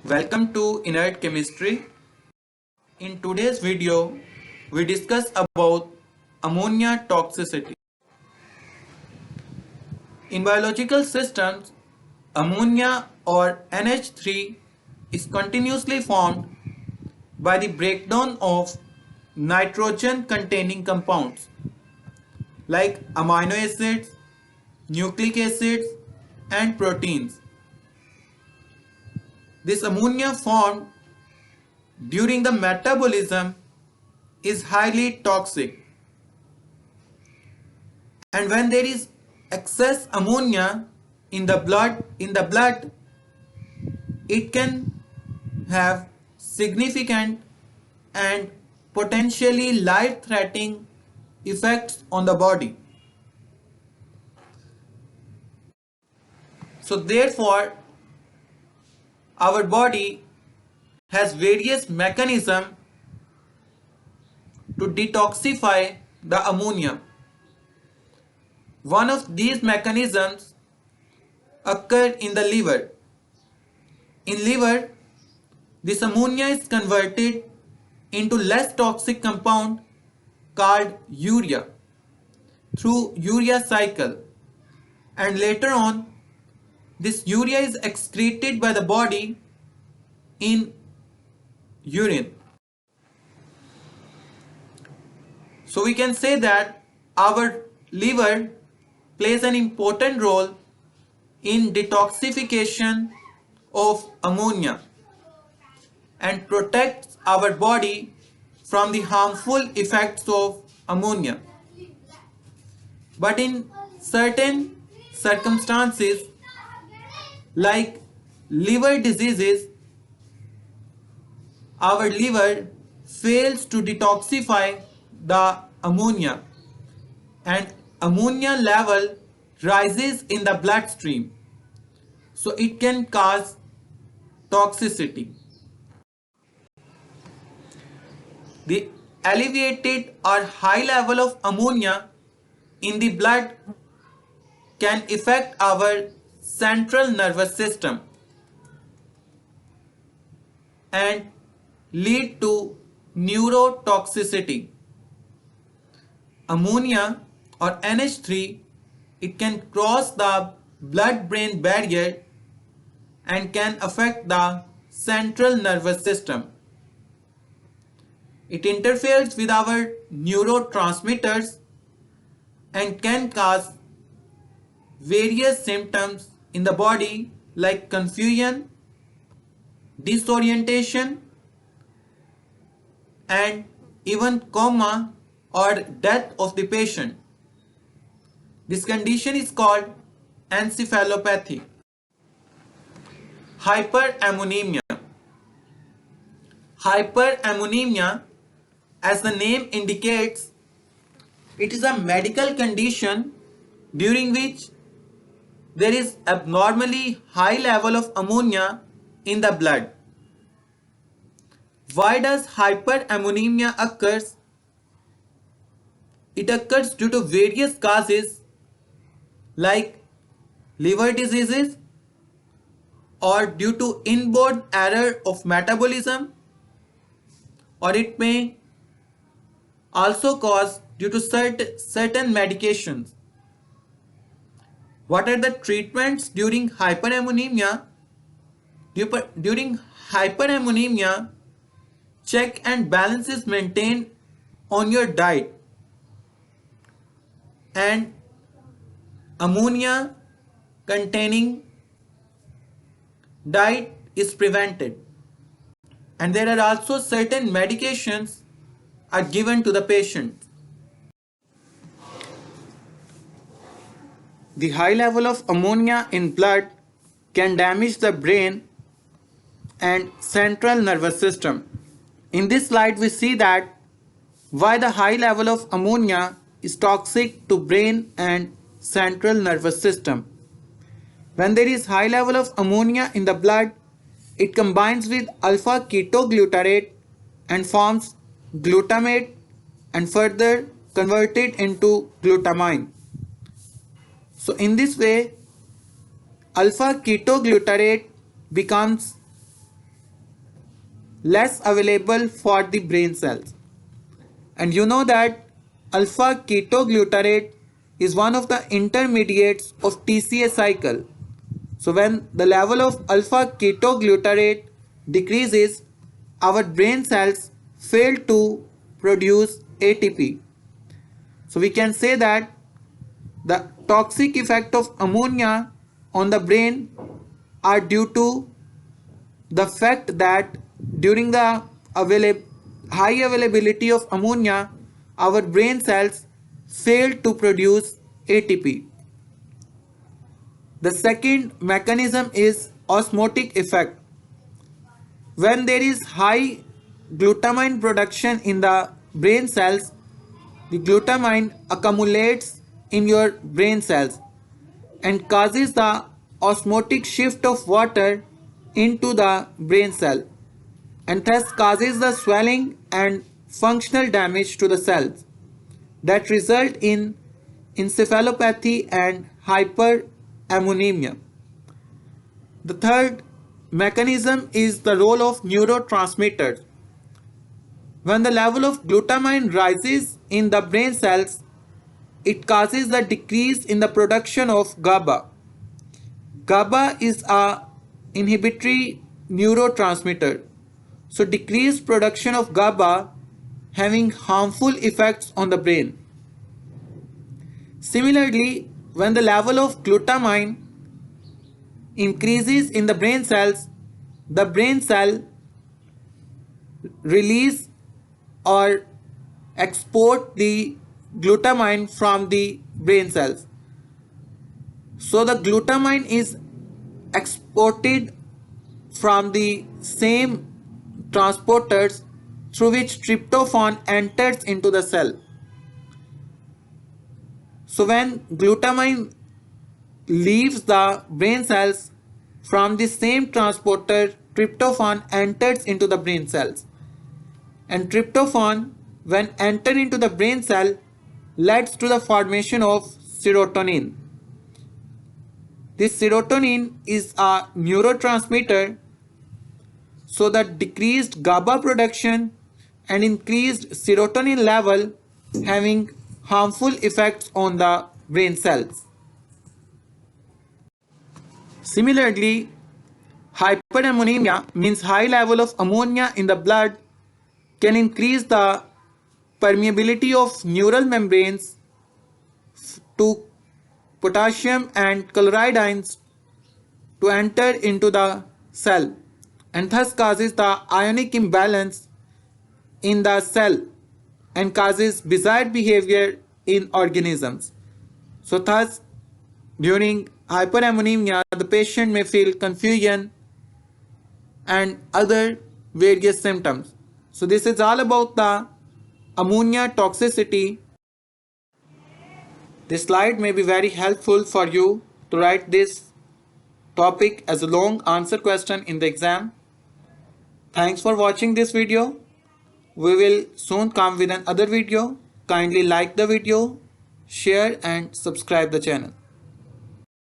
Welcome to Inert Chemistry. In today's video, we discuss about ammonia toxicity. In biological systems, ammonia or NH3 is continuously formed by the breakdown of nitrogen containing compounds like amino acids, nucleic acids and proteins. This ammonia formed during the metabolism is highly toxic, and when there is excess ammonia in the blood, it can have significant and potentially life-threatening effects on the body. So therefore, our body has various mechanisms to detoxify the ammonia. One of these mechanisms occur in the liver. In liver, this ammonia is converted into less toxic compound called urea through urea cycle, and later on this urea is excreted by the body in urine. So we can say that our liver plays an important role in detoxification of ammonia and protects our body from the harmful effects of ammonia. But in certain circumstances like liver diseases, our liver fails to detoxify the ammonia and ammonia level rises in the bloodstream, so it can cause toxicity. The elevated or high level of ammonia in the blood can affect our central nervous system and lead to neurotoxicity. Ammonia or NH3, it can cross the blood-brain barrier and can affect the central nervous system. It interferes with our neurotransmitters and can cause various symptoms in the body like confusion, disorientation, and even coma or death of the patient. This condition is called encephalopathy. Hyperammonemia. Hyperammonemia, as the name indicates, it is a medical condition during which there is abnormally high level of ammonia in the blood. Why does hyperammonemia occurs? It occurs due to various causes like liver diseases or due to inborn error of metabolism, or it may also cause due to certain medications. What are the treatments during hyperammonemia? During hyperammonemia, check and balance is maintained on your diet, and ammonia containing diet is prevented, and there are also certain medications are given to the patient. The high level of ammonia in blood can damage the brain and central nervous system. In this slide we see that why the high level of ammonia is toxic to brain and central nervous system. When there is high level of ammonia in the blood, it combines with alpha ketoglutarate and forms glutamate and further converted into glutamine. So in this way, alpha ketoglutarate becomes less available for the brain cells. And you know that alpha ketoglutarate is one of the intermediates of TCA cycle. So when the level of alpha ketoglutarate decreases, our brain cells fail to produce ATP. So we can say that the toxic effect of ammonia on the brain are due to the fact that during the high availability of ammonia, our brain cells fail to produce ATP. The second mechanism is osmotic effect. When there is high glutamine production in the brain cells, the glutamine accumulates in your brain cells and causes the osmotic shift of water into the brain cell and thus causes the swelling and functional damage to the cells that result in encephalopathy and hyperammonemia. The third mechanism is the role of neurotransmitters. When the level of glutamine rises in the brain cells, it causes the decrease in the production of GABA. GABA is a inhibitory neurotransmitter. So decreased production of GABA having harmful effects on the brain. Similarly, when the level of glutamine increases in the brain cells, the brain cell release or export the glutamine from the brain cells. So the glutamine is exported from the same transporters through which tryptophan enters into the cell. So when glutamine leaves the brain cells, from the same transporter tryptophan enters into the brain cells. And tryptophan, when enter into the brain cell, leads to the formation of serotonin. This serotonin is a neurotransmitter, so that decreased GABA production and increased serotonin level having harmful effects on the brain cells. Similarly, hyperammonemia means high level of ammonia in the blood can increase the permeability of neural membranes to potassium and chloride ions to enter into the cell and thus causes the ionic imbalance in the cell and causes bizarre behavior in organisms. So thus during hyperammonemia the patient may feel confusion and other various symptoms. So this is all about the ammonia toxicity. This slide may be very helpful for you to write this topic as a long answer question in the exam. Thanks for watching this video. We will soon come with another video. Kindly like the video, share and subscribe the channel.